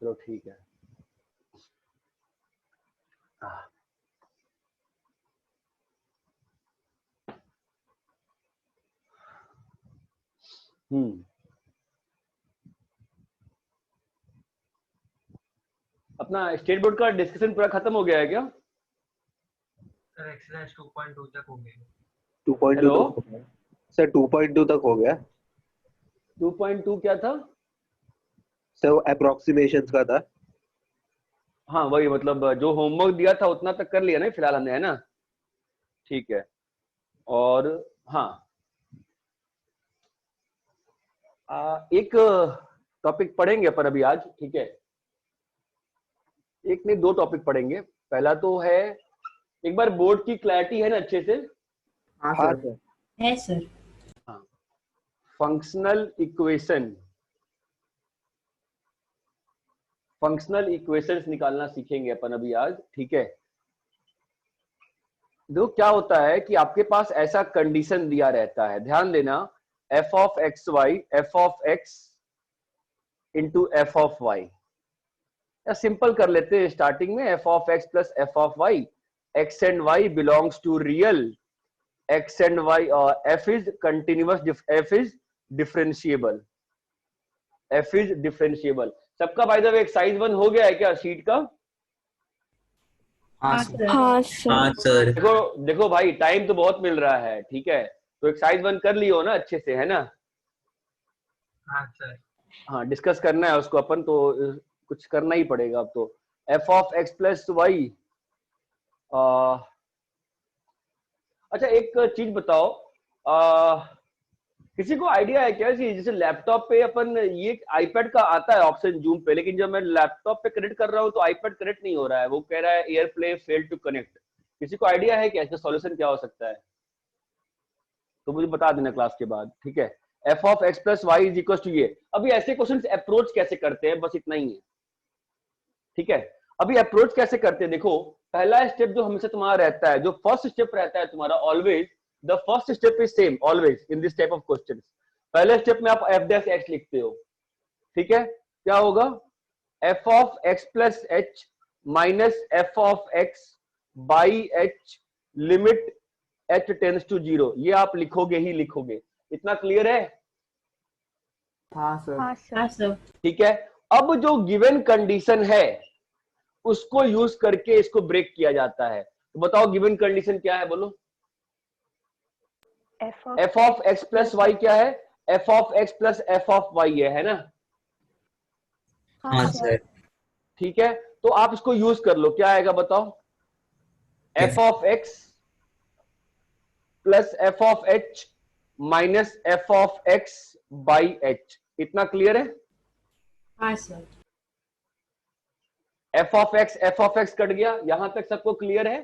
चलो ठीक है। अपना स्टेट बोर्ड का डिस्कशन पूरा खत्म हो गया है क्या? सर एक्सरसाइज 2.2 तक हो गया। 2.2 तक हो गया सर, 2.2 तक हो गया। 2.2 क्या था सर? वो अप्रोक्सीमेशंस का था। हाँ वही, मतलब जो होमवर्क दिया था उतना तक कर लिया ना फिलहाल हमने, है ना? ठीक है। और हाँ, एक टॉपिक पढ़ेंगे अपन अभी आज, ठीक है? एक नहीं, दो टॉपिक पढ़ेंगे। पहला तो है, एक बार बोर्ड की क्लैरिटी है ना अच्छे से? हाँ सर। है सर। हाँ, फंक्शनल इक्वेशन, फंक्शनल इक्वेशंस निकालना सीखेंगे अपन अभी आज, ठीक है? देखो क्या होता है कि आपके पास ऐसा कंडीशन दिया रहता है, ध्यान देना, f of x y, f of x into f of y. या सिंपल कर लेते हैं स्टार्टिंग में, f of x plus f of y, x and y belongs to real, x and y, f is continuous, f is differentiable, f is differentiable. सबका by the way exercise 1 हो गया है क्या sheet का? हाँ sir. हाँ sir. हाँ sir. देखो देखो भाई, टाइम तो बहुत मिल रहा है, ठीक है? तो एक्सरसाइज 1 कर लियो ना अच्छे से, है ना? हाँ सर। हाँ, डिस्कस करना है उसको अपन, तो कुछ करना ही पड़ेगा अब तो। f of x plus y, अच्छा एक चीज बताओ, किसी को आइडिया है क्या कि जैसे लैपटॉप पे अपन, ये आईपैड का आता है ऑप्शन जूम पे, लेकिन जब मैं लैपटॉप पे कनेक्ट कर रहा हूँ तो आईपैड कनेक्ट नहीं हो रहा है, वो कह रहा है एयरप्ले फेल टू कनेक्ट। किसी को आइडिया है क्या इसका सॉल्यूशन क्या हो सकता है? तो मुझे बता देना क्लास के बाद, ठीक है? f of x plus y is equal to ये। अभी ऐसे क्वेश्चन अप्रोच कैसे करते हैं, बस इतना ही है, ठीक है? अभी अप्रोच कैसे करते हैं, देखो पहला स्टेप जो हमेशा तुम्हारा रहता है, जो फर्स्ट स्टेप रहता है तुम्हारा, always the first step is same always in this type of questions. पहले स्टेप में आप f डैश x लिखते हो, ठीक है? क्या होगा? f of x plus h minus f of x by h limit h tends to 0, ये आप लिखोगे ही लिखोगे। इतना क्लियर है? हाँ सर। हाँ सर। ठीक है। अब जो गिवन कंडीशन है उसको यूज करके इसको ब्रेक किया जाता है। तो बताओ गिवन कंडीशन क्या है, बोलो? f of x plus y क्या है? f of x plus f of y है ना? हाँ सर। ठीक है, तो आप इसको यूज कर लो, क्या आएगा बताओ? f of x plus f of h minus f of x by h। इतना क्लियर है? हाँ sir. f of x cut गया, यहां तक सबको क्लियर है?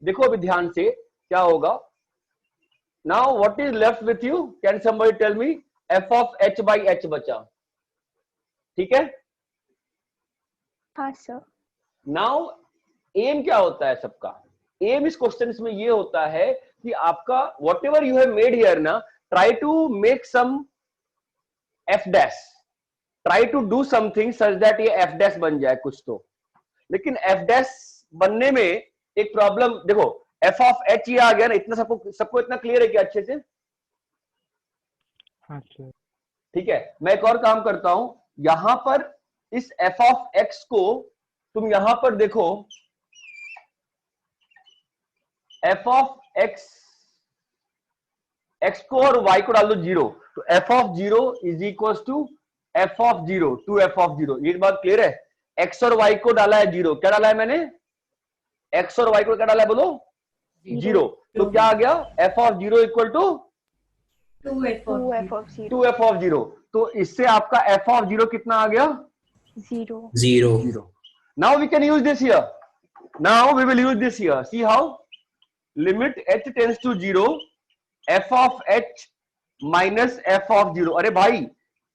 देखो अभी ध्यान से क्या होगा। Now what is left with you, can somebody tell me? f of h by h बचा, ठीक है? हाँ सर। नाउ एम क्या होता है सबका? एम इस क्वेश्चन में ये होता है कि आपका whatever you have made here ना, try to make some f dash, try to do something such that ये एफ डैश बन जाए कुछ तो। लेकिन एफ डैश बनने में एक प्रॉब्लम, देखो एफ ऑफ एच ये आ गया ना, इतना सबको इतना क्लियर है क्या अच्छे से? हाँ सर। ठीक है, मैं एक और काम करता हूं, यहां पर इस एफ ऑफ एक्स को तुम यहां पर देखो, एफ ऑफ एक्स, एक्स को और वाई को डाल दो 0, तो f of 0 is equal to f of 0 two f of 0। ये बात क्लियर है? एक्स और वाई को डाला है 0, क्या डाला है मैंने? एक्स और वाई को क्या डाला है बोलो? 0। तो क्या आ गया? F of 0 equal to 2f of 0। तो इससे आपका f ऑफ 0 कितना आ गया? 0। Now we can use this here. Now we will use this here. See how? Limit h tends to 0, f of h minus f of 0. अरे भाई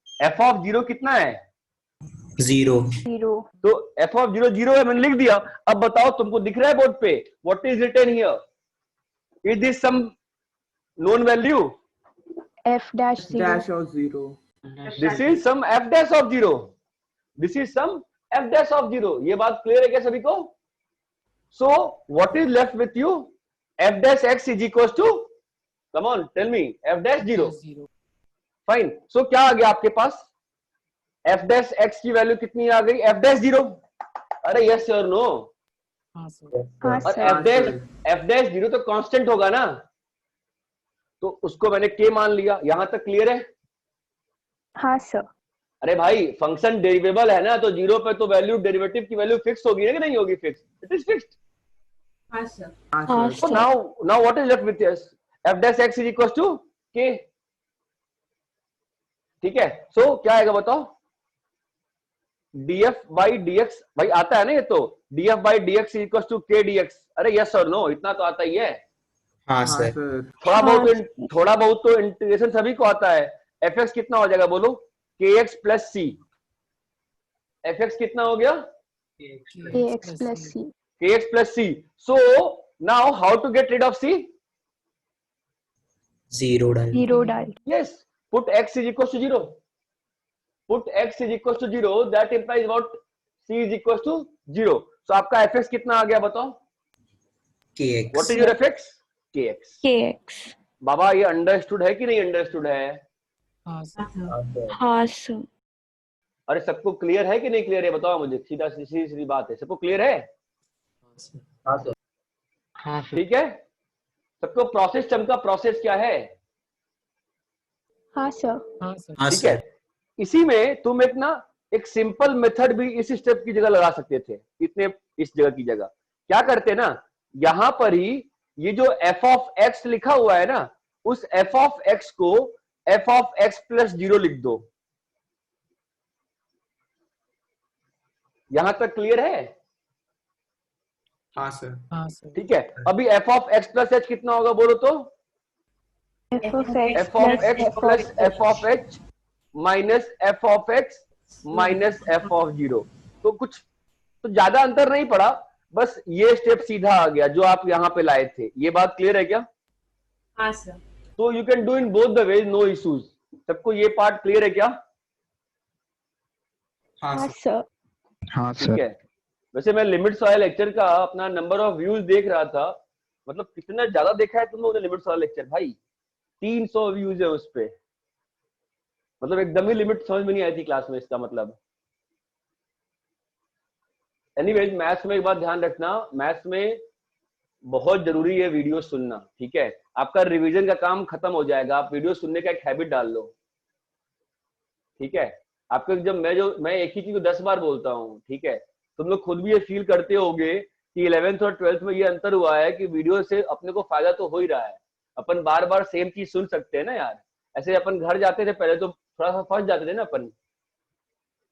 f of 0 कितना है? 0। तो f of 0 0 है, मैंने लिख दिया। अब बताओ तुमको दिख रहा है बोर्ड पे? What is written here? Is this some known value? f dash 0. of 0. This is some f dash of 0. This is some f dash of 0। ये बात क्लियर है क्या सभी को? So what is left with you? f dash x is equal to, come on tell me, f dash 0। Fine. So क्या आ गया आपके पास? f डैश x की वैल्यू कितनी आ गई? f dash 0। अरे यस और नो? हाँ और सर। f डैश 0 तो कांस्टेंट होगा ना, तो उसको मैंने k मान लिया। यहां तक क्लियर है? हाँ सर। अरे भाई फंक्शन डेरिवेबल है ना, तो 0 पे तो वैल्यू, डेरिवेटिव की वैल्यू फिक्स होगी ना कि नहीं होगी? Fix, it is fixed. हाँ सर। हाँ So sir. now what is left with us? f dash x is equals to k। ठीक है, so क्या आएगा बताओ? df by dx, भाई आता है ना ये तो, df by dx is equals to k dx। अरे यस और नो? इतना तो आता ही है। हाँ सर। थोड़ा बहुत तो इंटीग्रेशन सभी को आता है। fx कितना हो जाएगा बोलो? kx plus c। fx कितना हो गया? ax plus c। kx plus c। So now how to get rid of c? Zero डाल। जीरो डाल। Yes, put x is equals to 0. Put x is equals to 0, that implies what? c is equals to 0. So आपका fx कितना आ गया बताओ? के What x. is your fx? kx। kx। बाबा ये understood है कि नहीं अंडरस्टूड है? हाँ सर। हाँ सर। अरे सबको क्लियर है कि नहीं क्लियर है? बताओ मुझे, सीधा सीधी सीधी बात है, सबको क्लियर है? हाँ सर। ठीक है, सबको प्रोसेस टर्म का प्रोसेस क्या है? हाँ सर। हाँ ठीक है, सर। इसी में तुम एक सिंपल मेथड भी इस स्टेप की जगह लगा सकते थे। इतने इस जगह की जगह क्या करते ना, यहां पर ही ये जो f ऑफ x लिखा हुआ है ना, उस f ऑफ x को f ऑफ x प्लस 0 लिख दो। यहां तक क्लियर है? हाँ सर। ठीक है, अभी f of x plus h कितना होगा बोलो तो? f of x f of plus x plus f of h minus f of x minus f of 0। तो कुछ तो ज्यादा अंतर नहीं पड़ा, बस ये स्टेप सीधा आ गया जो आप यहां पे लाए थे। ये बात क्लियर है क्या? हाँ सर। तो you can do in both the ways, no issues. सबको ये पार्ट क्लियर है क्या? हाँ हाँ सर। सर। ठीक है, वैसे मैं लिमिट्स वाले लेक्चर का अपना नंबर ऑफ व्यूज देख रहा था, मतलब कितना ज्यादा देखा है तुम लोगों ने लिमिट्स वाला लेक्चर भाई। 300 व्यूज है उस पे, मतलब एकदम ही लिमिट समझ में नहीं आई थी क्लास में, इसका मतलब। एनीवेज, मैथ्स में एक बात ध्यान रखना, मैथ्स में बहुत जरूरी है वीडियो सुनना। ठीक है, आपका रिवीजन का काम खत्म हो जाएगा, आप वीडियो सुनने का एक हैबिट डाल लो। ठीक है, आपको जब मैं एक ही चीज को 10 बार बोलता हूँ, ठीक है, तुम लोग खुद भी ये फील करते होगे कि 11th और 12th में ये अंतर हुआ है कि वीडियो से अपने को फायदा तो हो ही रहा है, अपन बार बार सेम चीज सुन सकते हैं ना यार। ऐसे अपन घर जाते थे पहले तो थोड़ा सा फंस जाते थे ना अपन।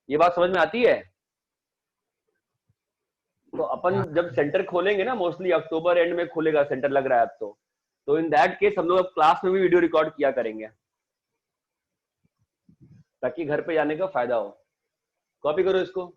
ये बात समझ में आती है? तो अपन जब सेंटर खोलेंगे ना, मोस्टली अक्टूबर एंड में खुलेगा सेंटर लग रहा है अब तो इन दैट केस हम लोग अब क्लास में भी वीडियो रिकॉर्ड किया करेंगे, ताकि घर पे जाने का फायदा हो। कॉपी करो इसको।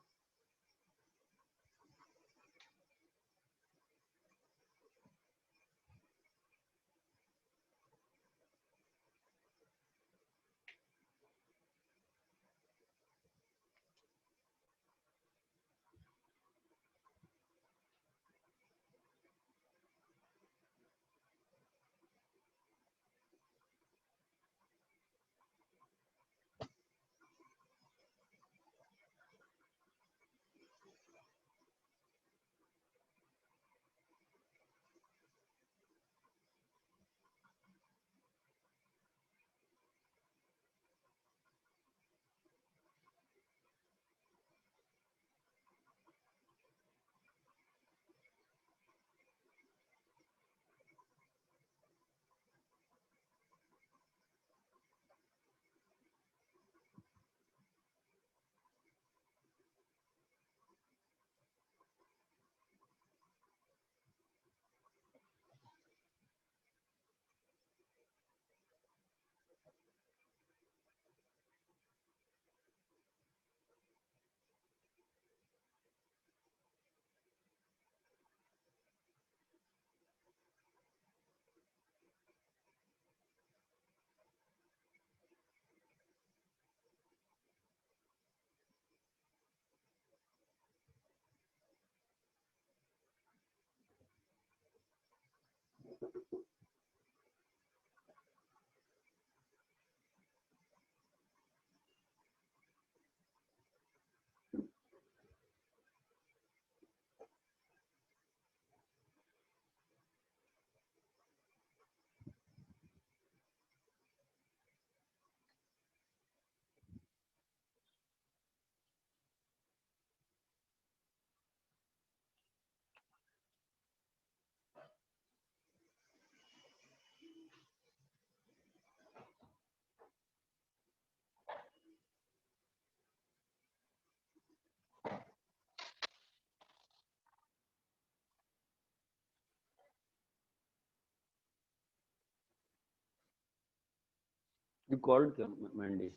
You called क्या Mandy?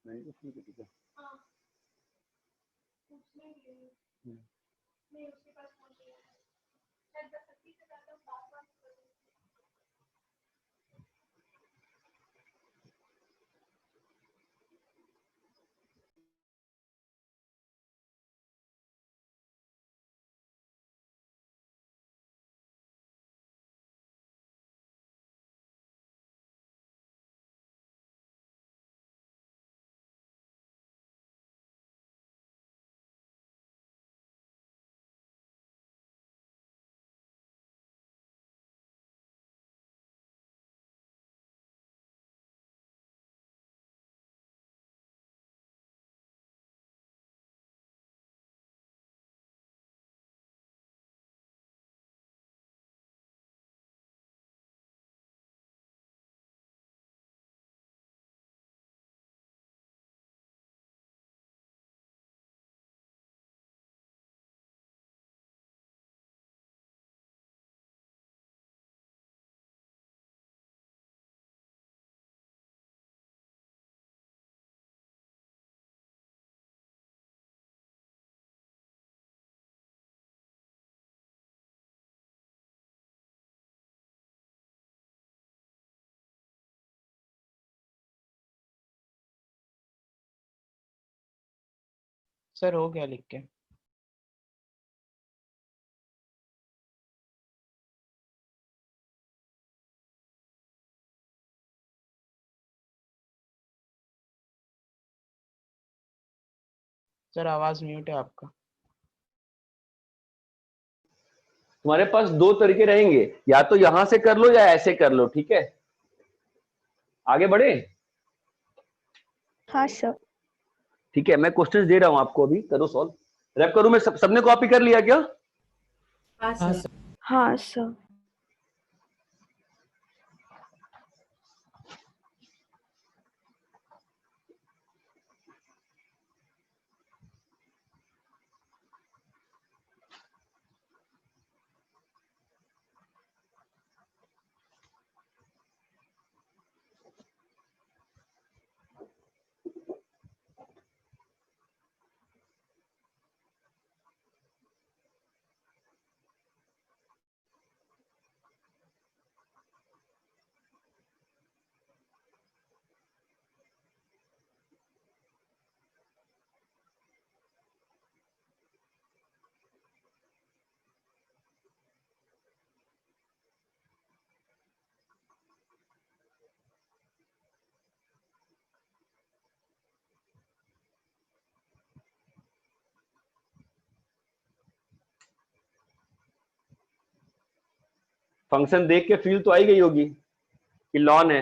Mandy को phone किया क्या? सर हो गया लिख के। सर आवाज म्यूट है आपका। तुम्हारे पास दो तरीके रहेंगे, या तो यहां से कर लो या ऐसे कर लो, ठीक है? आगे बढ़े? हाँ सर। ठीक है, मैं क्वेश्चंस दे रहा हूं आपको, अभी करो सॉल्व। रैप करूं मैं? सबने कॉपी कर लिया क्या? हाँ हाँ सर। सर। हाँ सर। फंक्शन देख के फील तो आई गई होगी कि लॉन है।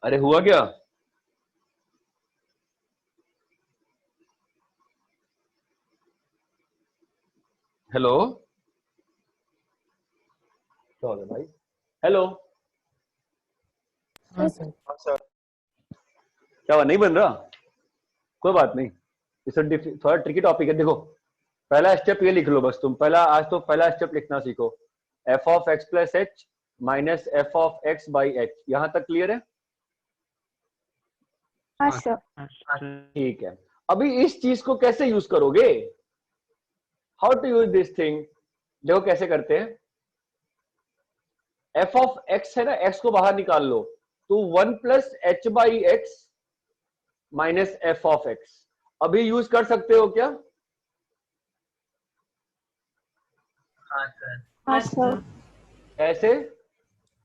अरे हुआ क्या? हेलो, क्या हो गया भाई? हेलो, हाँ सर। क्या हुआ, नहीं बन रहा? कोई बात नहीं, इससे थोड़ा ट्रिकी टॉपिक है। देखो, पहला स्टेप ये लिख लो बस तुम, पहला आज तो पहला स्टेप लिखना सीखो, F of x plus H minus f of x by H. यहां तक क्लियर है? हाँ सर। ठीक है, अभी इस चीज को कैसे यूज करोगे? How to use this thing? देखो कैसे करते हैं। एफ ऑफ एक्स है ना, एक्स को बाहर निकाल लो, तो 1 plus h by x minus f of x. अभी यूज कर सकते हो क्या? हाँ सर। हाँ सर। ऐसे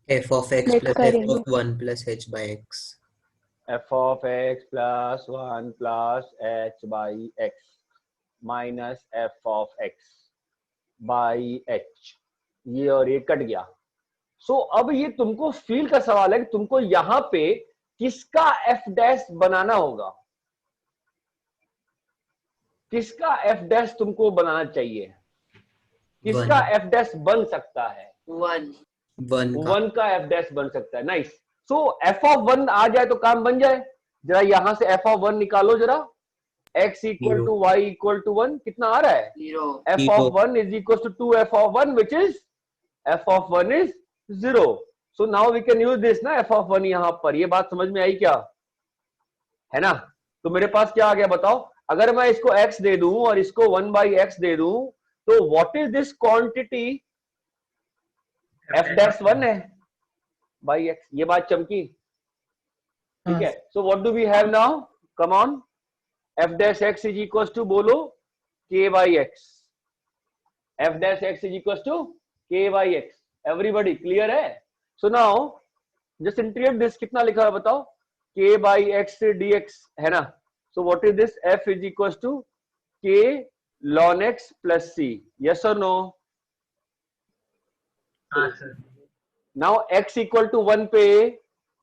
f of x split plus f करेंगे। Of 1 plus h by x. F of x plus 1 plus h by x minus f of x by h, ये और ये कट गया। सो अब ये तुमको फील का सवाल है कि तुमको यहां पे किसका एफ डैश बनाना होगा, किसका एफ डैश तुमको बनाना चाहिए, किसका एफ डैश बन सकता है? वन वन का एफ डैश बन सकता है। Nice. So f of one आ जाए तो काम बन जाए। जरा यहां से एफ ऑफ वन निकालो जरा, x equal to y equal to one, कितना आ रहा है? F of one is equal to 2 f of one which is f of one is 0। So now we can use this ना, f of one यहां पर। ये बात समझ में आई क्या? है ना? तो मेरे पास क्या आ गया बताओ, अगर मैं इसको x दे दूं और इसको 1 बाई एक्स दे दूं, तो what is this quantity? F dash one है बाई एक्स। ये बात चमकी? ठीक है। So what do we have now? Come on, f dash x is equal to, बोलो, k by x. F dash x is equal to k by x. Everybody clear है? So now just integrate this, कितना लिखा है बताओ? के by x से dx है ना। So what is this? F is equal to k ln x plus c. Yes और नो? हाँ sir. Now x equal to 1 पे,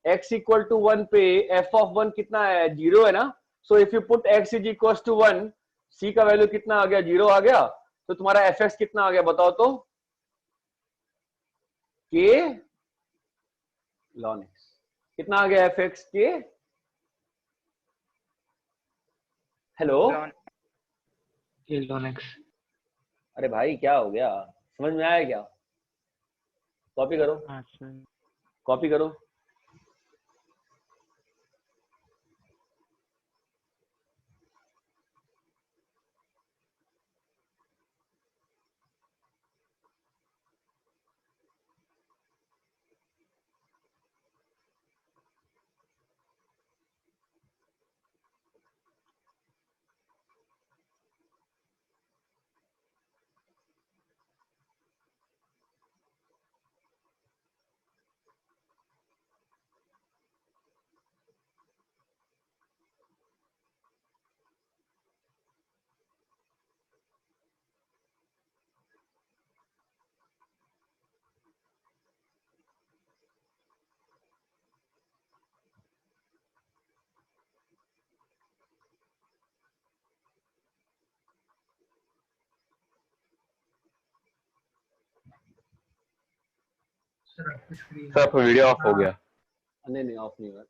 x इक्वल टू 1 पे f ऑफ 1 कितना है? 0 है ना। So if you put x is equal to 1, c का value कितना आ गया? 0 आ गया। तो तुम्हारा fx कितना आ गया बताओ तो? k ln x। कितना आ गया fx के? Hello, ln x। अरे भाई क्या हो गया, समझ में आया क्या? कॉपी करो, कॉपी करो। सर आपकी स्क्रीन। सर आपका वीडियो ऑफ हो गया। नहीं नहीं, ऑफ नहीं हुआ।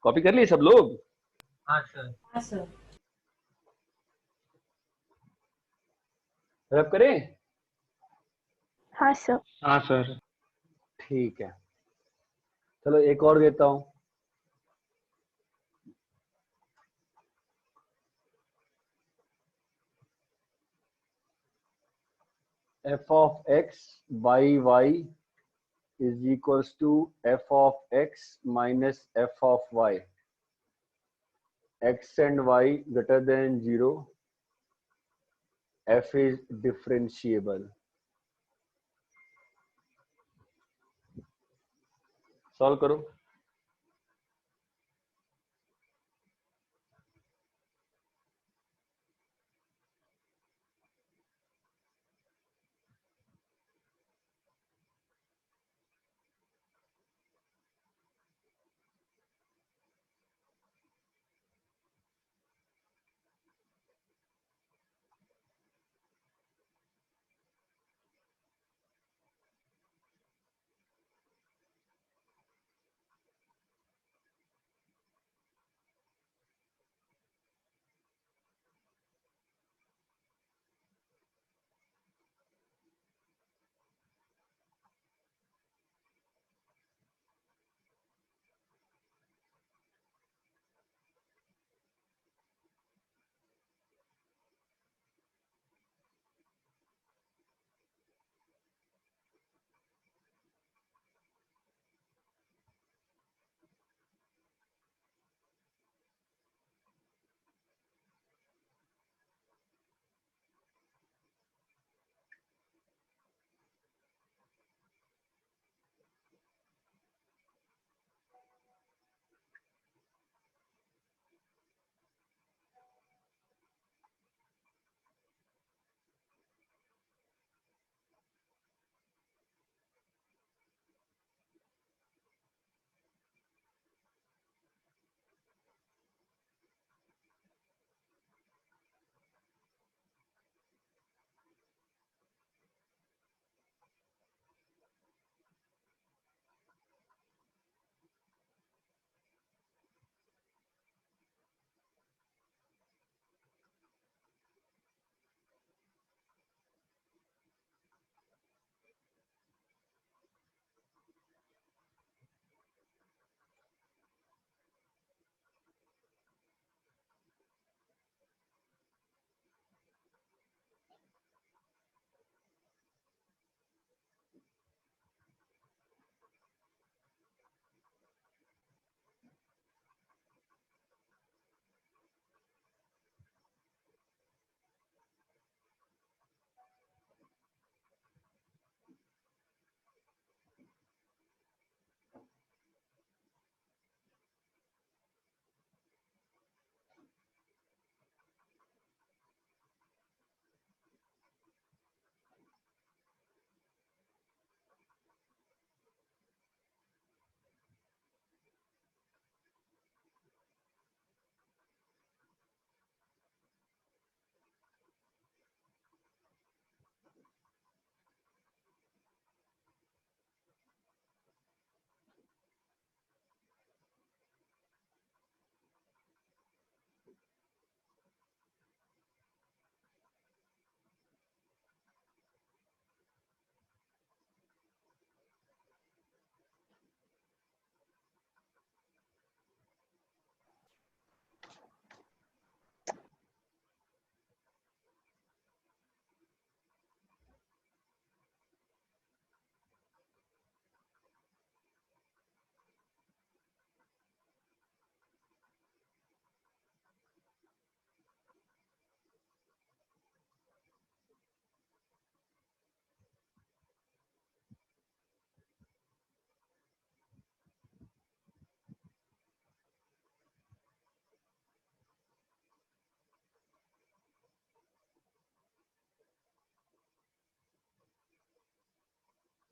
कॉपी कर लिए सब लोग? हाँ सर। हाँ सर। रब करें? हाँ सर। हाँ सर। ठीक है, चलो एक और देता हूं। f of x by y is equals to f of x minus f of y. X and y greater than 0. F is differentiable. Solve करो।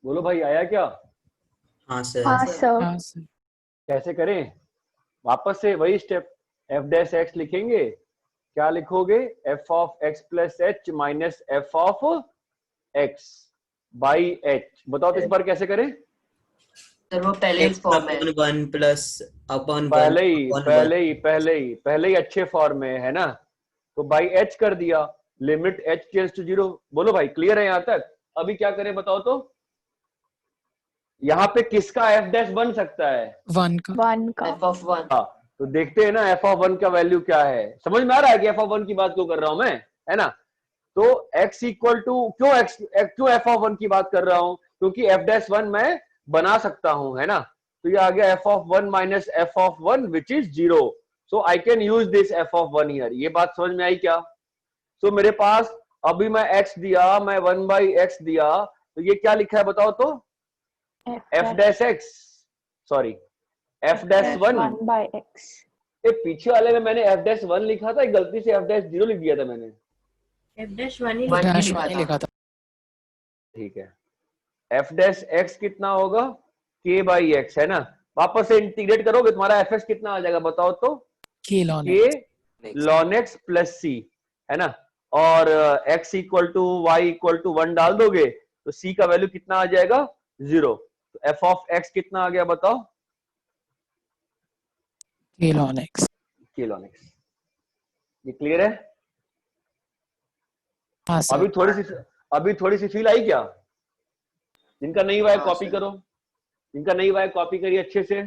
बोलो भाई, आया क्या? हाँ सर। हाँ सर। हाँ सर। कैसे करें? वापस से वही स्टेप, f डैश x लिखेंगे। क्या लिखोगे? f of x plus h minus f of x by h। बताओ तो इस बार कैसे करें? सर वो पहले ही x फॉर्म है। अपॉन 1 प्लस upon पहले ही upon पहले ही पहले ही पहले ही अच्छे फॉर्म में है ना, तो बाई एच कर दिया, लिमिट एच टेंड्स टू 0। बोलो भाई क्लियर है यहां तक? अभी क्या करें बताओ तो, यहाँ पे किसका एफ डैश बन सकता है? 1 का। 1 का। F of 1. हाँ, तो देखते हैं ना एफ ऑफ 1 का वैल्यू क्या है। समझ में आ रहा है कि एफ ऑफ 1 की बात क्यों कर रहा हूं मैं, है ना? तो x इक्वल टू क्यों एफ ऑफ 1 की बात कर रहा हूं, क्योंकि एफ डैश 1 मैं बना सकता हूं, है ना? तो ये आ गया f of 1 minus f of 1 which is 0। So I can use this F of 1 here. ये बात समझ में आई क्या? तो मेरे पास अभी मैं x दिया, मैं 1 बाई x दिया, तो ये क्या लिखा है बताओ तो? F dash x, sorry F dash 1 by x। पीछे वाले में मैंने एफ डैश 1 लिखा था, गलती से एफ डैश 0 लिख दिया था मैंने। F dash 1 ही One डैश लिखा 1 था। लिखा था। ठीक है, एफ डैश एक्स कितना होगा? के बाई एक्स, है ना? वापस से इंटीग्रेट करोगे तुम्हारा एफ एक्स कितना आ जाएगा बताओ तो? k ln के x। Ln x plus c, है ना? और x equal to y equal to 1 डाल दोगे तो c का वैल्यू कितना आ जाएगा? 0। तो एफ ऑफ एक्स कितना आ गया बताओ? k ln x। के लॉन एक्स। ये क्लियर है? हाँ सर। अभी थोड़ी सी फील आई क्या? जिनका नहीं हुआ है हाँ, कॉपी सर। करो, जिनका नहीं हुआ है कॉपी करिए अच्छे से।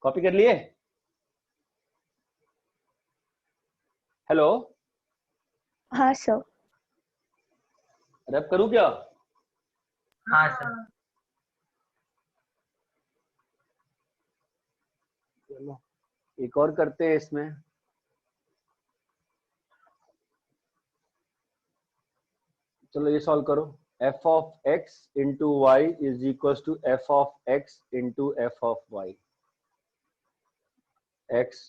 कॉपी कर लिए? हेलो, हाँ सर। रैप करूं क्या? हाँ सर। चलो एक और करते हैं इसमें। चलो ये सॉल्व करो। F of x into y is equal to f of x into f of y. X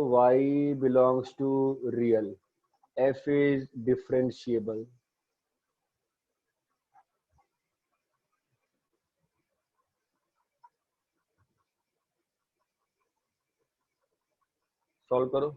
y belongs to real, f is differentiable. Solve करो।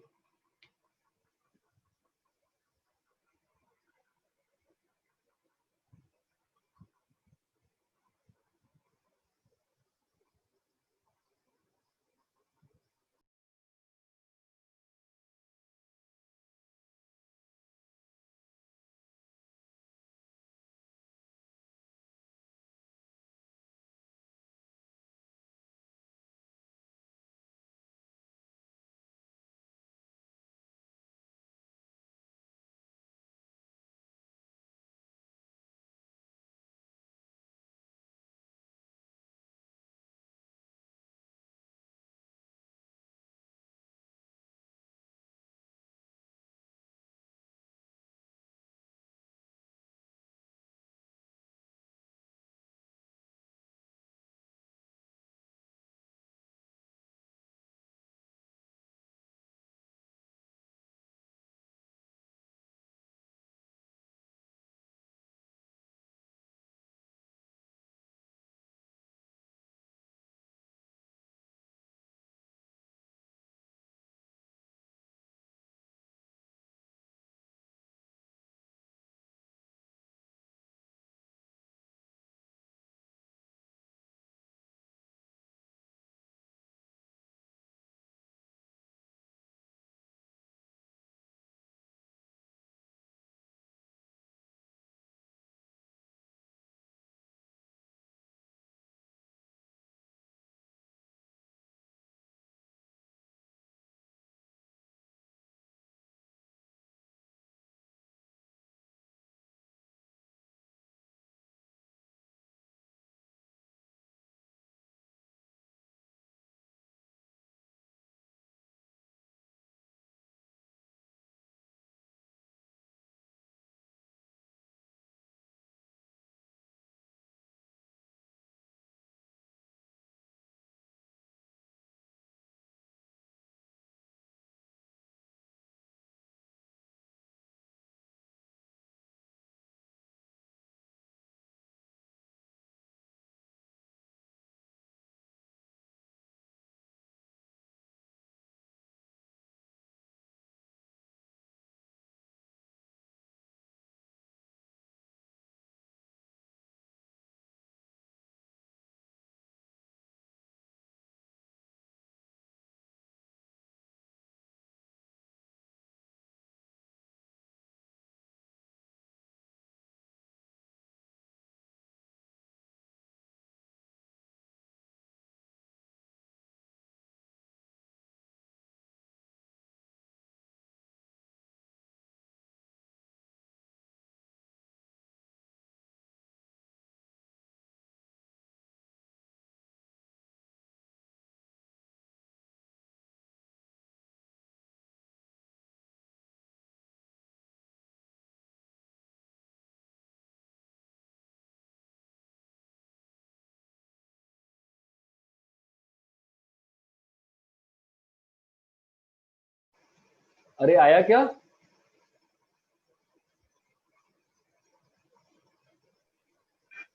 अरे आया क्या?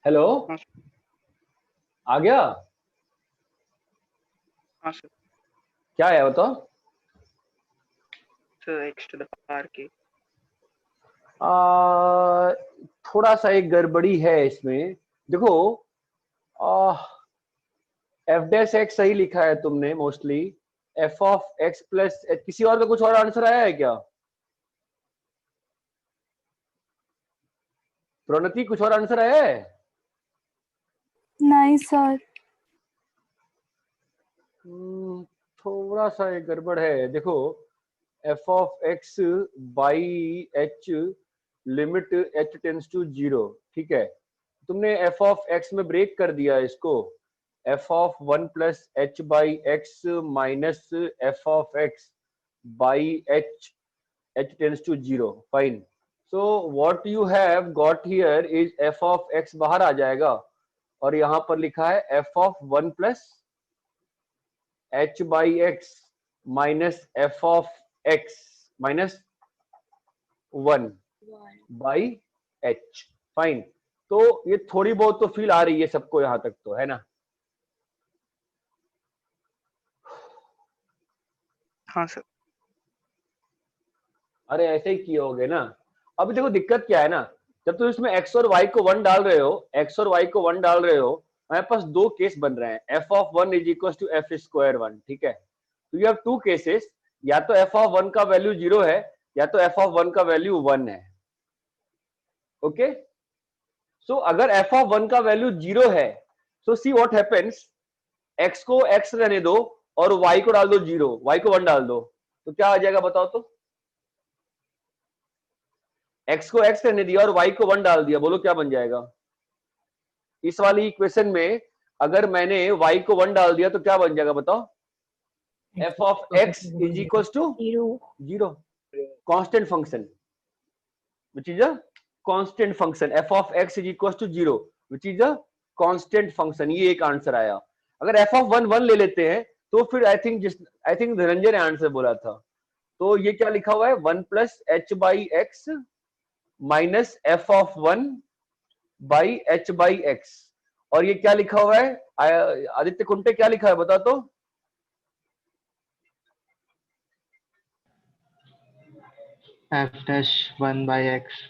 हेलो, हाँ। आ गया? हाँ सर। क्या है बताओ? Sir x to the power k। थोड़ा सा एक गड़बड़ी है इसमें। देखो, एफ डैश एक्स सही लिखा है तुमने mostly. F of x plus, किसी और का कुछ और आंसर आया है क्या? प्रोन्नति कुछ और आंसर आया है? नहीं सर। थोड़ा सा एक गड़बड़ है। देखो, f of x by h limit h tends to 0, ठीक है। तुमने एफ ऑफ एक्स में ब्रेक कर दिया इसको। F of 1 plus h by x minus f of x by h tends to 0, fine. So what you have got here is f of x बाहर आ जाएगा और यहां पर लिखा है f of 1 plus h by x minus f of x minus 1 by h, fine. तो ये थोड़ी बहुत तो फील आ रही है सबको यहां तक, तो है ना? हाँ सर। अरे ऐसे ही किए होगे ना। अभी देखो दिक्कत क्या है ना, जब तुम इसमें x और y को 1 डाल रहे हो, x और y को 1 डाल रहे हो, हमारे पास दो केस बन रहे हैं। f of 1 is equal to f square 1, ठीक है। तो यू हैव टू केसेस, या तो f ऑफ 1 का वैल्यू 0 है या तो f ऑफ 1 का वैल्यू 1 है। ओके, सो अगर f ऑफ 1 का वैल्यू 0 है, सो सी व्हाट हैपेंस, x को x रहने दो और y को डाल दो 0, y को 1 डाल दो, तो क्या आ जाएगा बताओ? तो x को x रहने दिया और y को 1 डाल दिया, बोलो क्या बन जाएगा? इस वाली इक्वेशन में अगर मैंने y को 1 डाल दिया तो क्या बन जाएगा बताओ? f of x is equal to 0, constant function which is a constant function। f of x is equal to 0 which is a constant function। ये एक आंसर आया। अगर f of 1 1 ले लेते हैं तो फिर आई थिंक धनंजय ने आंसर बोला था, तो ये क्या लिखा हुआ है? 1 plus h by x minus f of 1 by H by x. और ये क्या लिखा हुआ है आदित्य कुंटे, क्या लिखा है बता तो? F dash 1 by x.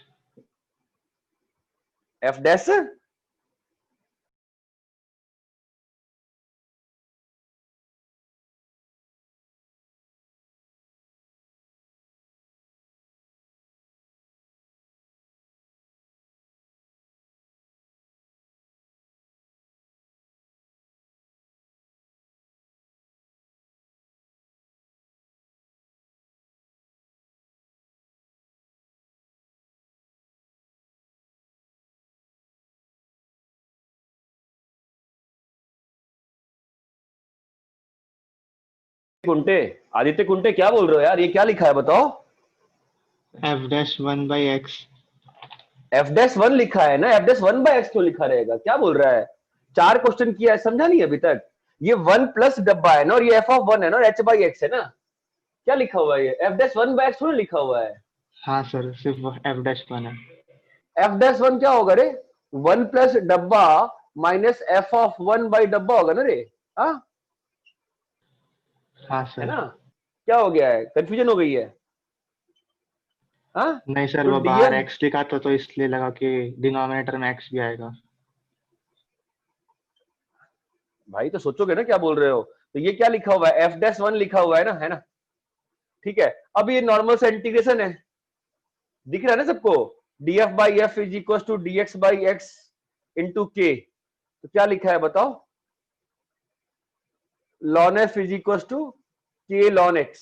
F dash Kunte, Aditya Kunte क्या बोल रहे हो यार? ये क्या लिखा है बताओ? F dash 1 by x. F dash 1 लिखा है ना, एफ डैश 1 बाय एक्स क्यों लिखा रहेगा? क्या बोल रहा है? 4 क्वेश्चन किया है, समझा नहीं अभी तक? ये 1 प्लस डब्बा है ना, और ये एफ ऑफ 1 है ना, और एच बाई एक्स है ना। क्या लिखा हुआ है? ये एफ डैश 1 बाय एक्स थोड़ा लिखा हुआ है। हाँ सर, सिर्फ एफ डैश 1 है। एफ डैश 1 क्या होगा रे? 1 प्लस डब्बा माइनस एफ ऑफ 1 बाई डब्बा होगा ना रे। हाँ हाँ है सर। ना? क्या हो गया है? कंफ्यूजन हो गई है? हाँ नहीं सर, तो वो बाहर डीएम, एक्स लिखा था तो इसलिए लगा कि डिनोमिनेटर में एक्स भी आएगा। भाई तो सोचोगे ना क्या बोल रहे हो। तो ये क्या लिखा हुआ है? एफ डैश 1 लिखा हुआ है ना? ठीक है। अब ये नॉर्मल सा इंटीग्रेशन है, दिख रहा है ना सबको? df by f is equal to dx by x into k. तो क्या लिखा है बताओ? ln f is equal to k ln x,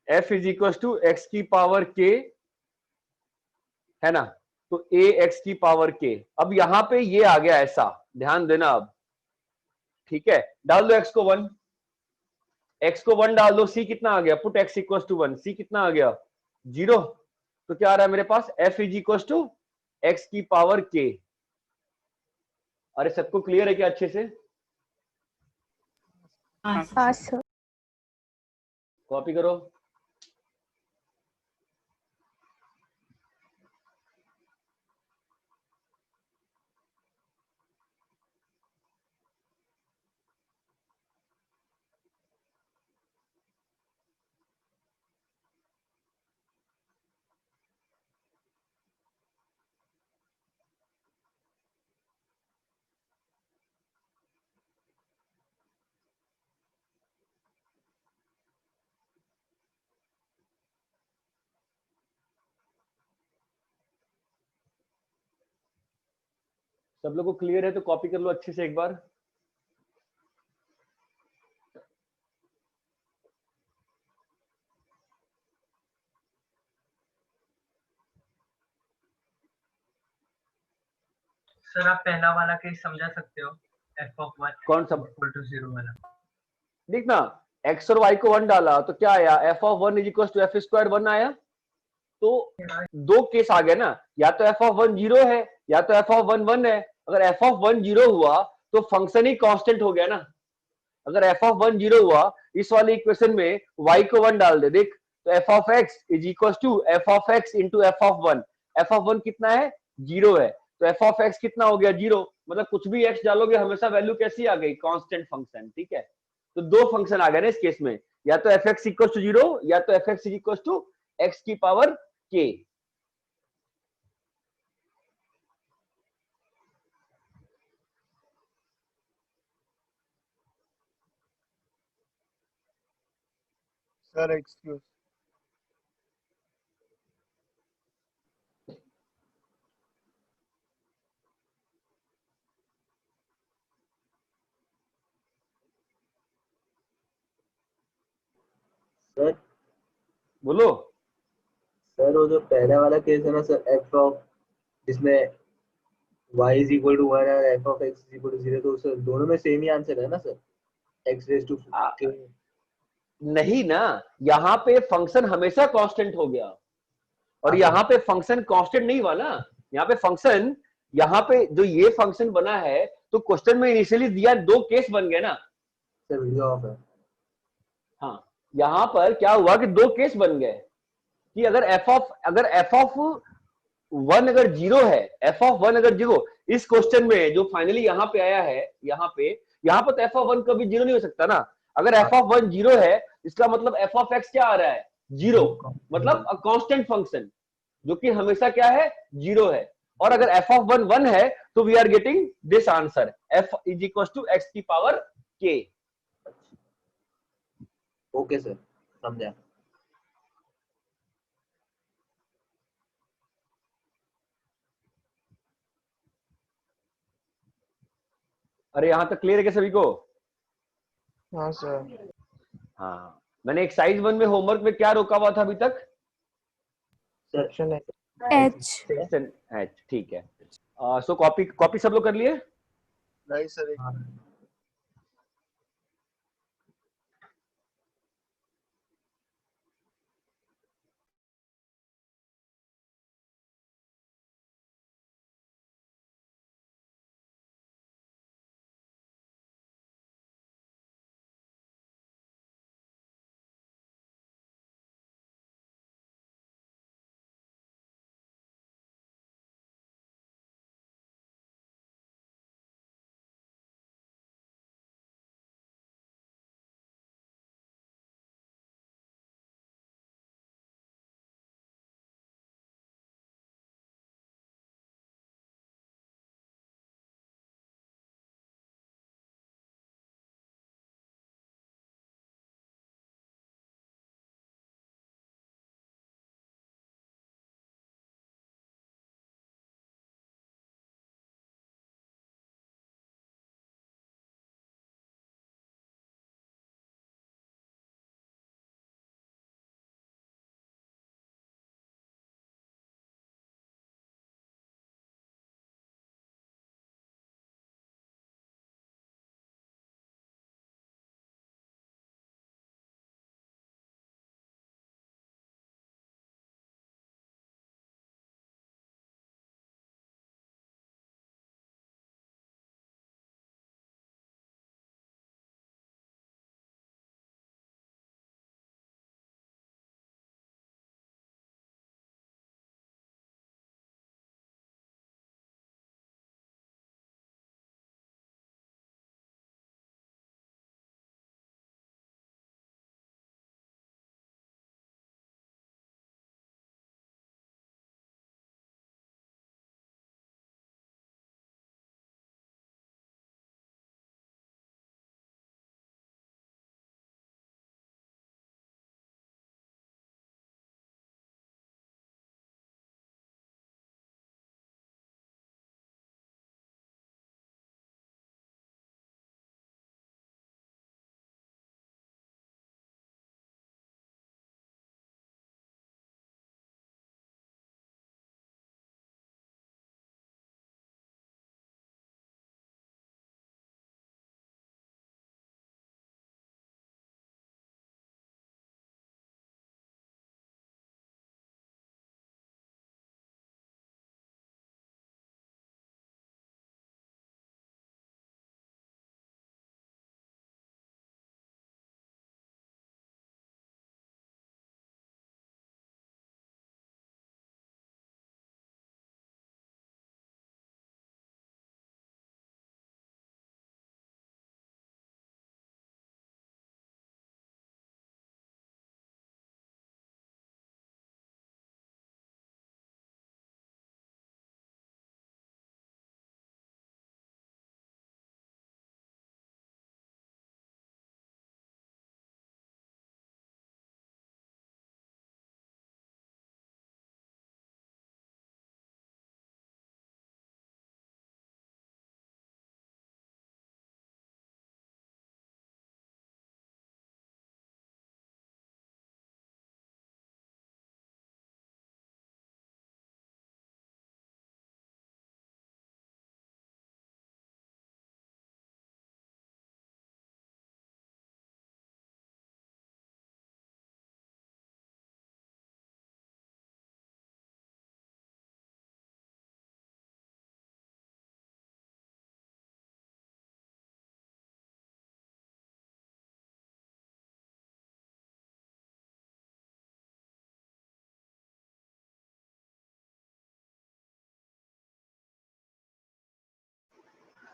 f is equal to x की पावर k, है ना? तो a x की पावर k। अब यहां पे ये आ गया ऐसा, ध्यान देना अब, ठीक है। डाल दो x को 1, x को 1 डाल दो, c कितना आ गया? Put x equal to 1, c कितना आ गया? 0। तो क्या आ रहा है मेरे पास? f is equal to x की पावर k। अरे सबको क्लियर है क्या अच्छे से? हाँ सर। कॉपी करो। सब लोगों को क्लियर है तो कॉपी कर लो अच्छे से एक बार। सर आप पहला वाला केस समझा सकते हो, एफ ऑफ वन कौन सा? इक्वल टू 0 वाला। देखना x और y को 1 डाला तो क्या आया, f of one is equal to f square 1 आया। तो दो केस आ गए ना, या तो एफ ऑफ वन 0 है या तो एफ ऑफ वन 1 है। अगर एफ ऑफ वन 0 हुआ तो फंक्शन ही कांस्टेंट हो गया ना। अगर एफ ऑफ वन 0 हुआ, इस वाले इक्वेशन में y को 1 डाल दे, देख तो f of x is equal to f of x into f of one. F of one कितना है, 0 है, तो एफ ऑफ एक्स कितना हो गया, 0। मतलब कुछ भी x डालोगे हमेशा वैल्यू कैसी आ गई, कांस्टेंट फंक्शन, ठीक है। तो दो फंक्शन आ गए ना इस केस में, या तो एफ एक्स इक्वल टू 0 या तो f x is equal to x की power k। Sir excuse. Sir बोलो। सर वो जो पहला वाला केस है ना सर, एफ ऑफ जिसमें y इज इक्वल टू 1 और f of x is equal to 0, तो सर दोनों में सेम ही आंसर है ना sir, x raise to k। नहीं ना, यहाँ पे फंक्शन हमेशा कांस्टेंट हो गया और यहाँ पे फंक्शन कांस्टेंट नहीं हुआ ना। यहाँ पे फंक्शन, यहाँ पे जो ये फंक्शन बना है तो क्वेश्चन में इनिशियली दिया दो केस बन गए ना। सर वीडियो ऑफ है। हाँ, यहाँ पर क्या हुआ कि दो केस बन गए कि अगर एफ ऑफ वन अगर 0 है, एफ ऑफ वन अगर 0 इस क्वेश्चन में जो फाइनली यहाँ पे आया है, यहाँ पर तो एफ ऑफ वन कभी 0 नहीं हो सकता ना। अगर एफ ऑफ वन 0 है इसका मतलब एफ ऑफ एक्स क्या आ रहा है, 0, मतलब अ कांस्टेंट फंक्शन जो कि हमेशा क्या है, 0 है। और अगर एफ ऑफ वन 1 है तो we are getting this answer, f is equal to x की पावर k। ओके सर, समझा। अरे यहाँ तक क्लियर है क्या सभी को? हाँ सर। हाँ, मैंने एक्सरसाइज 1 में होमवर्क में क्या रोका हुआ था अभी तक? Sir H. एच, ठीक है। सो कॉपी सब लोग कर लिए? नहीं सर, एक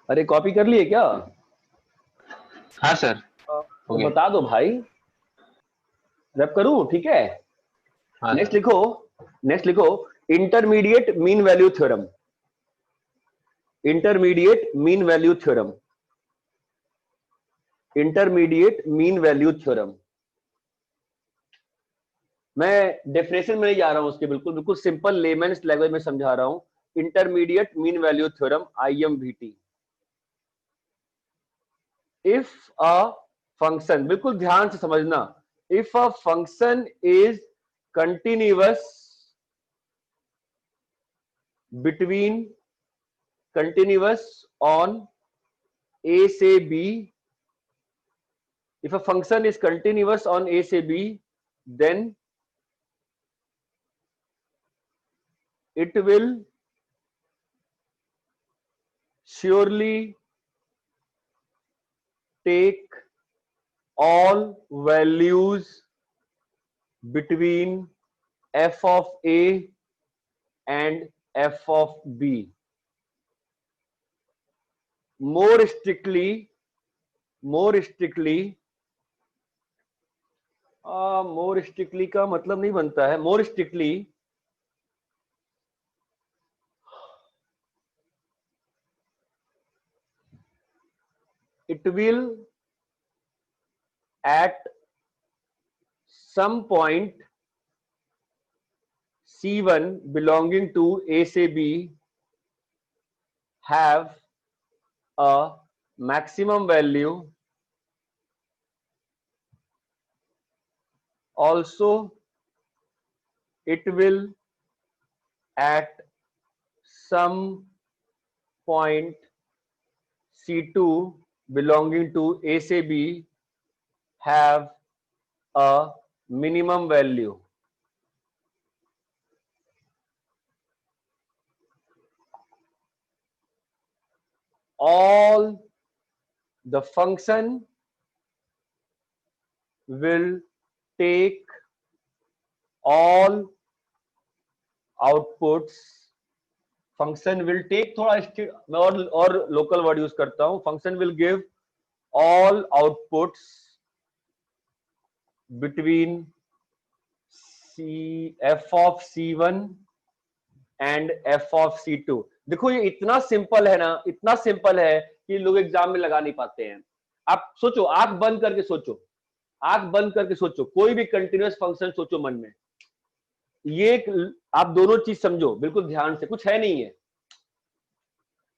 अरे कॉपी कर लिए क्या? हाँ सर। तो बता दो भाई, रैप करूं? ठीक है, हाँ नेक्स्ट लिखो intermediate mean value theorem. Intermediate mean value theorem. Intermediate mean value theorem. मैं डेफिनेशन में नहीं जा रहा हूं उसके, बिल्कुल सिंपल लेमैन्स लैंग्वेज में समझा रहा हूं। Intermediate mean value theorem, IMVT। If a function, बिल्कुल ध्यान से समझना, if a function is continuous between, continuous on A से B, if a function is continuous on A से B, then it will surely take all values between f of A and f of B. More strictly, का मतलब नहीं बनता है। More strictly, it will at some point C1 belonging to A से B have a maximum value, also it will at some point C2 belonging to A से B have a minimum value. All the function will take all outputs. Function will take, थोड़ा मैं और local word use करता हूं। Function will give all outputs between f of C1 and f of C2। देखो ये इतना simple है ना, इतना सिंपल है कि लोग एग्जाम में लगा नहीं पाते हैं। आप सोचो, आंख बंद करके सोचो, आंख बंद करके सोचो, कोई भी कंटिन्यूअस फंक्शन सोचो मन में। ये आप दोनों चीज समझो बिल्कुल ध्यान से, कुछ है नहीं है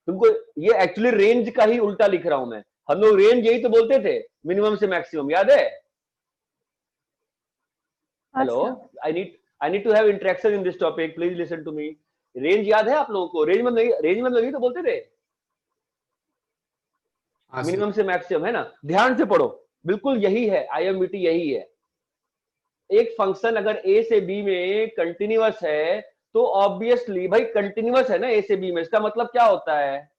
तुमको। ये एक्चुअली रेंज का ही उल्टा लिख रहा हूं मैं। हम लोग रेंज यही तो बोलते थे, मिनिमम से मैक्सिमम, याद है? Hello, I need to have interaction in this topic, please listen to me. Range याद है आप लोगों को? रेंज में नहीं तो बोलते थे, मिनिमम से मैक्सिमम, है ना? ध्यान से पढ़ो, बिल्कुल यही है, IMVT यही है। एक फंक्शन अगर A से B में कंटिन्यूअस है तो ऑब्वियसली भाई कंटिन्यूअस है ना A से B में, इसका मतलब क्या होता है?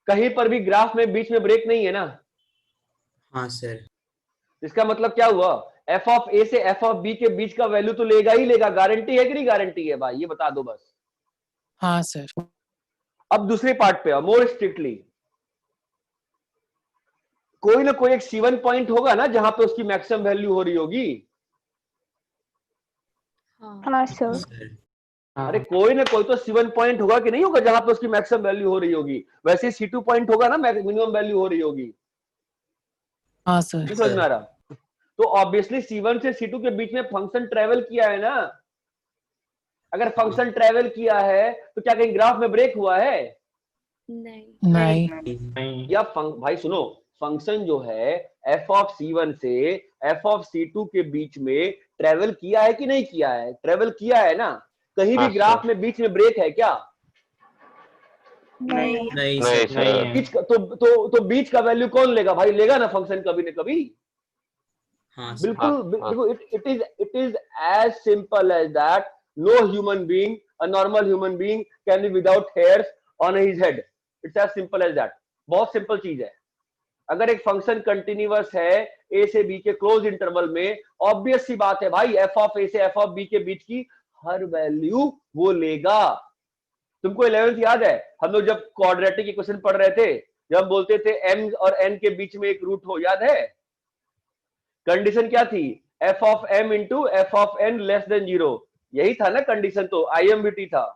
कहीं पर भी ग्राफ में बीच में ब्रेक नहीं है ना? हाँ सर। इसका मतलब क्या हुआ? f ऑफ A से f ऑफ B के बीच का वैल्यू तो लेगा ही लेगा। गारंटी है कि नहीं गारंटी है भाई? ये बता दो बस। हाँ सर। अब दूसरे पार्ट पे, मोर स्ट्रिक्टली, कोई ना कोई एक C1 पॉइंट होगा ना जहां पे उसकी मैक्सिमम वैल्यू हो रही होगी। हाँ सर। अरे कोई ना कोई तो C1 पॉइंट होगा कि नहीं होगा जहां पे उसकी मैक्सिमम वैल्यू हो रही होगी। वैसे C2 पॉइंट होगा ना, मिनिमम वैल्यू हो रही होगी। हाँ सर। नहीं समझ में आ रहा? तो ऑब्वियसली C1 से C2 के बीच में फंक्शन ट्रेवल किया है ना। अगर फंक्शन ट्रेवल किया है तो क्या कहीं ग्राफ में ब्रेक हुआ है? नहीं। या भाई सुनो, फंक्शन जो है f ऑफ C1 से f ऑफ C2 के बीच में ट्रेवल किया है कि नहीं किया है? ट्रेवल किया है ना। कहीं भी ग्राफ में बीच में ब्रेक है क्या? नहीं बीच का तो बीच का वैल्यू कौन लेगा भाई? लेगा ना फंक्शन कभी न कभी। हाँ सर। बिल्कुल, it is as simple as that. No human being, a normal human being can be without hairs on his head. It's as simple as that. बहुत सिंपल चीज है। अगर एक फंक्शन कंटिन्यूअस है A से B के close interval में, obvious सी बात है भाई, f ऑफ A से f ऑफ B के बीच की हर वैल्यू वो लेगा। तुमको 11th याद है, हम लोग जब क्वाड्रेटिक इक्वेशन पढ़ रहे थे, जब हम बोलते थे m और n के बीच में एक रूट हो, याद है? कंडीशन क्या थी? f of m into f of n less than 0, यही था ना कंडीशन, तो IMVT था।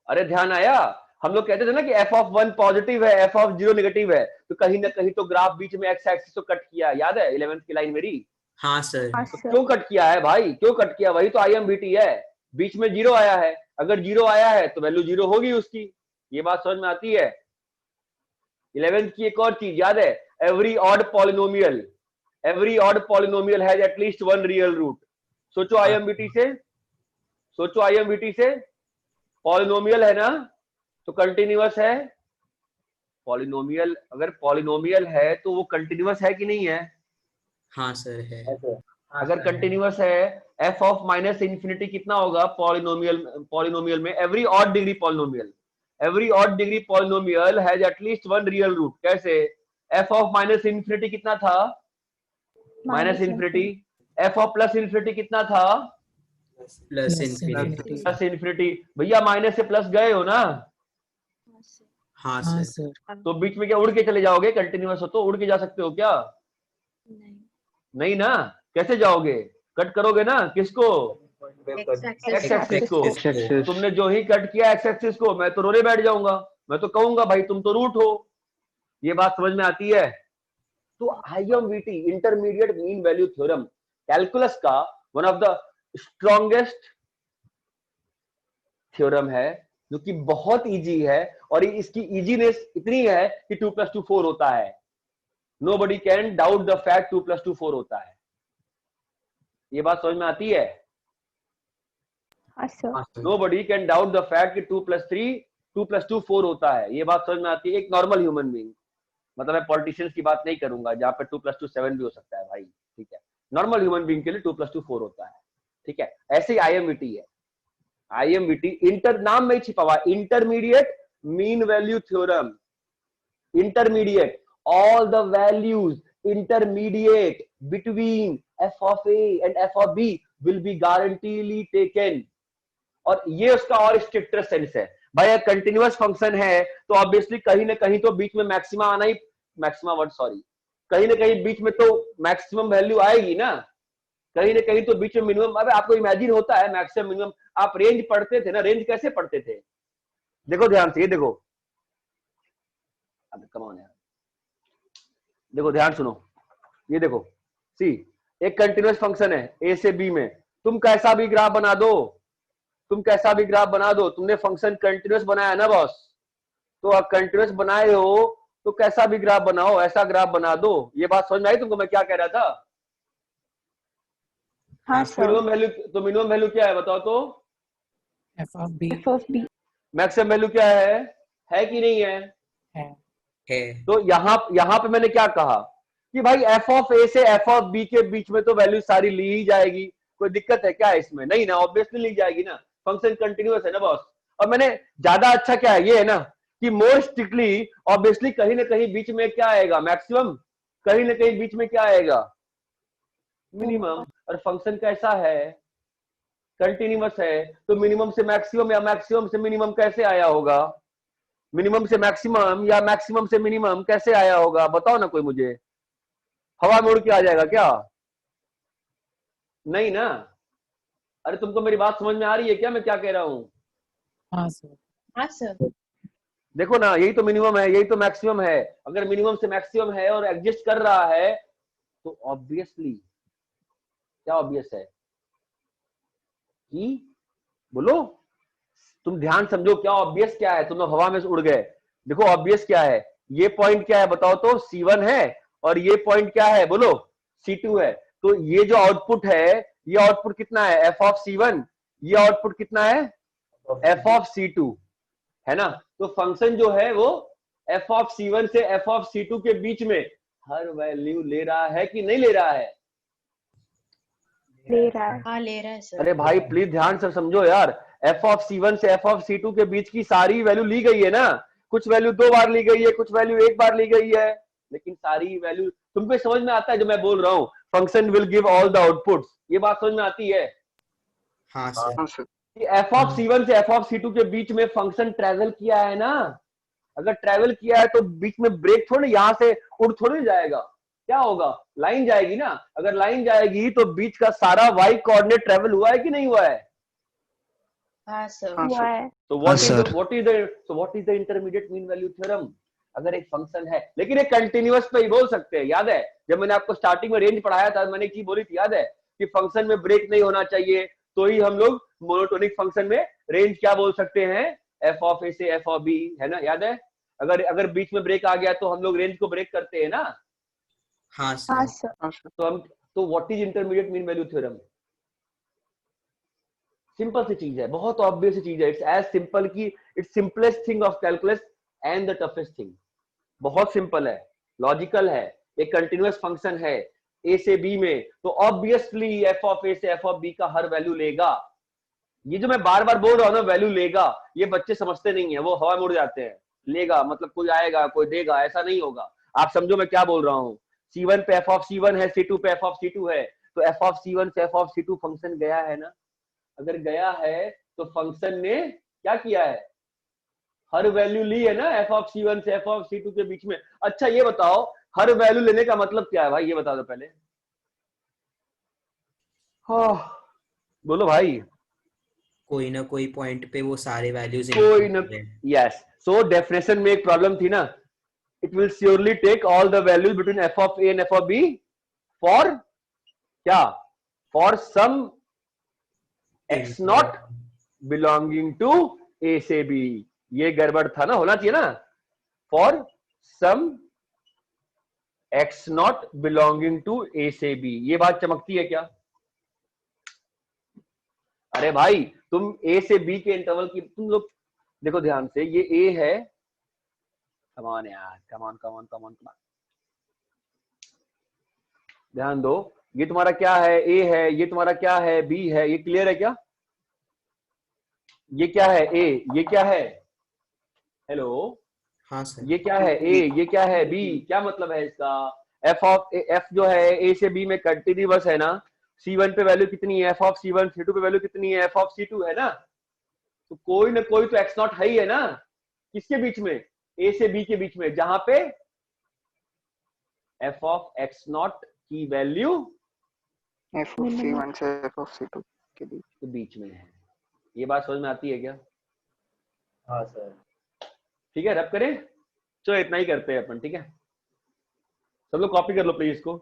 अरे ध्यान आया? हम लोग कहते थे ना कि f ऑफ 1 पॉजिटिव है, f ऑफ 0 नेगेटिव है, तो कहीं ना कहीं तो ग्राफ बीच में x एक्सिस तो कट किया, याद है 11th की लाइन मेरी? हाँ सर। तो क्यों कट किया है भाई, क्यों कट किया? वही तो IMVT है, बीच में 0 आया है, अगर 0 आया है तो वैल्यू 0 होगी उसकी, ये बात समझ में आती है? 11th की एक और चीज याद है, every odd polynomial has at least one real root. सोचो IMVT से, सोचो IMVT से, पॉलिनोमियल है ना तो कंटिन्यूअस है, पॉलिनोमियल अगर पॉलिनोमियल है तो वो कंटिन्यूअस है कि नहीं है? हाँ सर है। अगर कंटिन्यूअस है, f ऑफ माइनस इंफिनिटी कितना होगा पॉलिनोमियल में? Every odd degree polynomial has at least one real root. कैसे? f ऑफ माइनस इंफिनिटी कितना था? Minus infinity. f of plus infinity कितना था? Plus infinity. Plus infinity. भैया माइनस से प्लस गए हो ना? हाँ हाँ सर। सर। तो बीच में क्या उड़ के चले जाओगे? कंटिन्यूअस हो तो उड़ के जा सकते हो क्या? नहीं ना, कैसे जाओगे? कट करोगे ना, किसको? एक्स एक्सिस को। X-axis। तुमने जो ही कट किया एक्स एक्सिस को, मैं तो रोने बैठ जाऊंगा, मैं तो कहूंगा भाई तुम तो रूट हो। ये बात समझ में आती है? तो IMVT intermediate mean value theorem calculus का one of the strongest theorem है, जो कि बहुत इजी है, और इसकी इजीनेस इतनी है कि 2 + 2 4 होता है। Nobody can doubt the fact 2 + 2 4 होता है। ये बात समझ में आती है? Nobody can doubt the fact कि 2 + 3 2 + 2 4 होता है। ये बात समझ में आती है? एक नॉर्मल ह्यूमन बीइंग, मतलब मैं पॉलिटिशियंस की बात नहीं करूंगा जहां पे 2 + 2 7 भी हो सकता है भाई, ठीक है? नॉर्मल ह्यूमन बीइंग के लिए 2 + 2 4 होता है, ठीक है? ऐसे ही IMVT है। IMVT इंटर नाम में ही छिपा हुआ, intermediate mean value theorem. Intermediate, all the values intermediate between f of a and f of b will be guaranteedly taken। और ये उसका और स्ट्रिक्टर सेंस है भाई। अगर कंटिन्यूअस फंक्शन है तो ऑब्वियसली कहीं ना कहीं तो बीच में मैक्सिमा आना ही, कहीं ना कहीं बीच में तो मैक्सिमम वैल्यू आएगी ना, कहीं ना कहीं तो बीच में मिनिमम। अब आपको इमेजिन होता है मैक्सिमम मिनिमम, आप रेंज पढ़ते थे ना, रेंज कैसे पढ़ते थे? देखो ध्यान से, ये देखो, अब कमाओ यार, देखो ध्यान सुनो, ये देखो, सी एक कंटिन्यूअस फंक्शन है a से b में, तुम कैसा भी ग्राफ बना दो, तुमने फंक्शन कंटिन्यूअस बनाया ना बॉस, तो आप कंटिन्यूअस बनाए हो तो कैसा भी ग्राफ बनाओ, ऐसा ग्राफ बना दो। ये बात समझ में आई तुमको मैं क्या कह रहा था? हाँ सर। मिनिमम वैल्यू क्या है बताओ तो? F of B maximum value क्या है कि नहीं है? है। तो यहां पे मैंने क्या कहा कि भाई f ऑफ a से f ऑफ b के बीच में तो वैल्यू सारी ली ही जाएगी, कोई दिक्कत है क्या इसमें? नहीं ना, ऑब्वियसली ली जाएगी ना, फंक्शन कंटिन्यूअस है ना बॉस। और मैंने ज्यादा अच्छा क्या है, ये है ना कि मोर स्ट्रिक्टली ऑब्वियसली कहीं ना कहीं बीच में क्या आएगा? मैक्सिमम। कहीं ना कहीं बीच में क्या आएगा? मिनिमम। और फंक्शन कैसा है? कंटिन्यूअस है, तो मिनिमम से मैक्सिमम या मैक्सिमम से मिनिमम कैसे आया होगा? मिनिमम से मैक्सिमम या मैक्सिमम से मिनिमम कैसे आया होगा? बताओ ना कोई मुझे। हवा में उड़ के आ जाएगा क्या? नहीं ना। अरे तुमको मेरी बात समझ में आ रही है क्या मैं क्या कह रहा हूं? हाँ सर। हाँ सर। देखो ना, यही तो मिनिमम है, यही तो मैक्सिमम है। अगर मिनिमम से मैक्सिमम है और एग्जिस्ट कर रहा है तो ऑब्वियसली क्या ऑब्वियस है कि, बोलो तुम ध्यान समझो, क्या ऑब्वियस क्या है? तुम लोग हवा में से उड़ गए। देखो ऑब्वियस क्या है, ये पॉइंट क्या है बताओ तो? C1 है, और ये पॉइंट क्या है बोलो? C2 है। तो ये जो आउटपुट है, ये आउटपुट कितना है? f of C1। ये आउटपुट कितना है? f ऑफ C2 है ना। तो फंक्शन जो है वो f ऑफ C1 से f ऑफ C2 के बीच में हर वैल्यू ले रहा है कि नहीं ले रहा है? ले रहा है। हाँ ले रहा है सर। अरे भाई प्लीज ध्यान से समझो यार, f ऑफ C1 से f ऑफ C2 के बीच की सारी वैल्यू ली गई है ना। कुछ वैल्यू 2 बार ली गई है, कुछ वैल्यू 1 बार ली गई है, लेकिन सारी वैल्यू तुमको समझ में आता है जो मैं बोल रहा हूँ? Function will give all the outputs. ये बात समझ में आती है? हाँ सर। कि एफ ऑफ C1 से एफ ऑफ C2 के बीच में फंक्शन ट्रेवल किया है ना, अगर ट्रेवल किया है तो बीच में ब्रेक थोड़ी, यहां से उड़ थोड़ी जाएगा, क्या होगा, लाइन जाएगी ना, अगर लाइन जाएगी तो बीच का सारा वाई कोऑर्डिनेट ट्रेवल हुआ है कि नहीं हुआ है? हाँ सर। हुआ है। तो what is the intermediate mean value theorem? अगर एक फंक्शन है, लेकिन एक कंटिन्यूअस पे ही बोल सकते हैं, याद है जब मैंने आपको स्टार्टिंग में रेंज पढ़ाया था, मैंने की बोली थी, याद है कि फंक्शन में ब्रेक नहीं होना चाहिए, तो ही हम लोग मोनोटोनिक फंक्शन में रेंज क्या बोल सकते हैं, एफ ऑफ ए से एफ ऑफ बी, है ना, याद है? अगर बीच में ब्रेक आ गया तो हम लोग रेंज को ब्रेक करते हैं ना। हाँ हाँ सर। सर। तो what is intermediate mean value theorem? Simple सी चीज है, बहुत ऑब्वियस सी चीज है, इट्स एज सिंपल की it's simplest thing of calculus and the toughest thing. बहुत सिंपल है, लॉजिकल है, एक कंटिन्यूअस फंक्शन है ए से बी में, तो ऑब्वियसली एफ ऑफ ए से एफ ऑफ बी का हर वैल्यू लेगा। ये जो मैं बार बार बोल रहा हूं ना वैल्यू लेगा, ये बच्चे समझते नहीं है, वो हवा में उड़ जाते हैं। लेगा मतलब कोई आएगा कोई देगा, ऐसा नहीं होगा। आप समझो मैं क्या बोल रहा हूँ, C1 पे एफ ऑफ C1 है, C2 पे एफ ऑफ C2 है, तो एफ ऑफ C1 से एफ ऑफ C2 फंक्शन गया है ना। अगर गया है तो फंक्शन ने क्या किया है, हर वैल्यू ली है ना एफ ऑफ C1 से एफ ऑफ C2 के बीच में। अच्छा ये बताओ हर वैल्यू लेने का मतलब क्या है भाई, ये बता दो पहले। हाँ बोलो भाई। कोई ना कोई पॉइंट पे वो सारे वैल्यूज कोई ना, यस, सो डेफिनेशन में एक प्रॉब्लम थी ना, it will surely take all the values between f of a and f of b for क्या, for some x not belonging to a से बी। ये गड़बड़ था ना, होना चाहिए ना, for some x not belonging to a से बी। ये बात चमकती है क्या? अरे भाई तुम ए से बी के इंटरवल की, तुम लोग देखो ध्यान से, ये ए है, कमान यार, कमान, ध्यान दो, ये तुम्हारा क्या है, ए है, ये तुम्हारा क्या है, बी है, ये क्लियर है क्या? ये क्या है ए, ये क्या है, हेलो, हाँ सर। ये क्या है ए, ये क्या है बी, क्या मतलब है इसका? एफ ऑफ एफ जो है ए से बी में कंटिन्यूअस है ना, C1 पे वैल्यू कितनी है, एफ ऑफ C1, C2 पे वैल्यू कितनी है, एफ ऑफ C2 है ना, तो कोई ना कोई तो एक्स नॉट है ही है ना, किसके बीच में, ए से बी के बीच में, जहां पे एफ ऑफ एक्स नॉट की वैल्यू एफ ऑफ C1 से एफ ऑफ C2 के बीच में है। ये बात समझ में आती है क्या? हाँ सर। ठीक है, रब करें, चलो इतना ही करते हैं अपन, ठीक है, सब लोग कॉपी कर लो प्लीज इसको।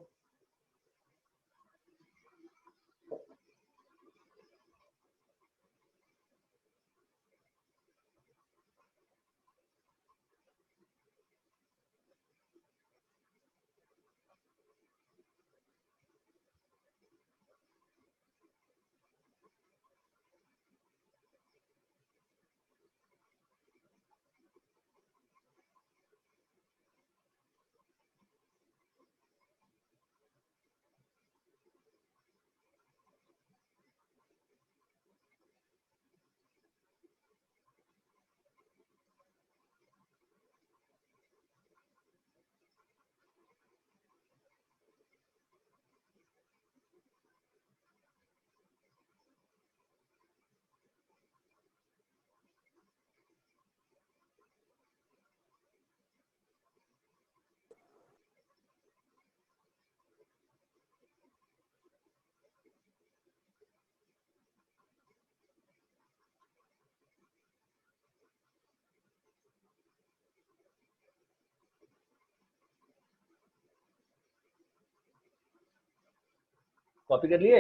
कॉपी कर लिए?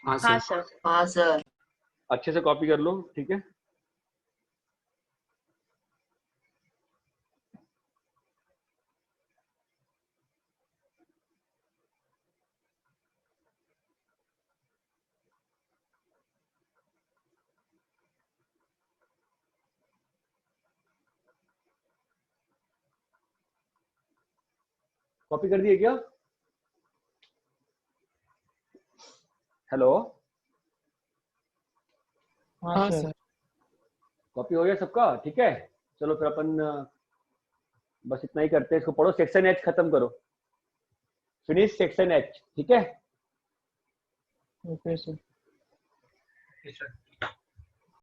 हाँ हाँ सर। सर। हाँ सर। अच्छे से कॉपी कर लो, ठीक है। कॉपी कर दिए क्या? हेलो, हाँ सर। कॉपी हो गया सबका? ठीक है, चलो फिर अपन बस इतना ही करते हैं, इसको पढ़ो, सेक्शन एच खत्म करो, फिनिश सेक्शन एच, ठीक है। Okay sir. Yes, sir.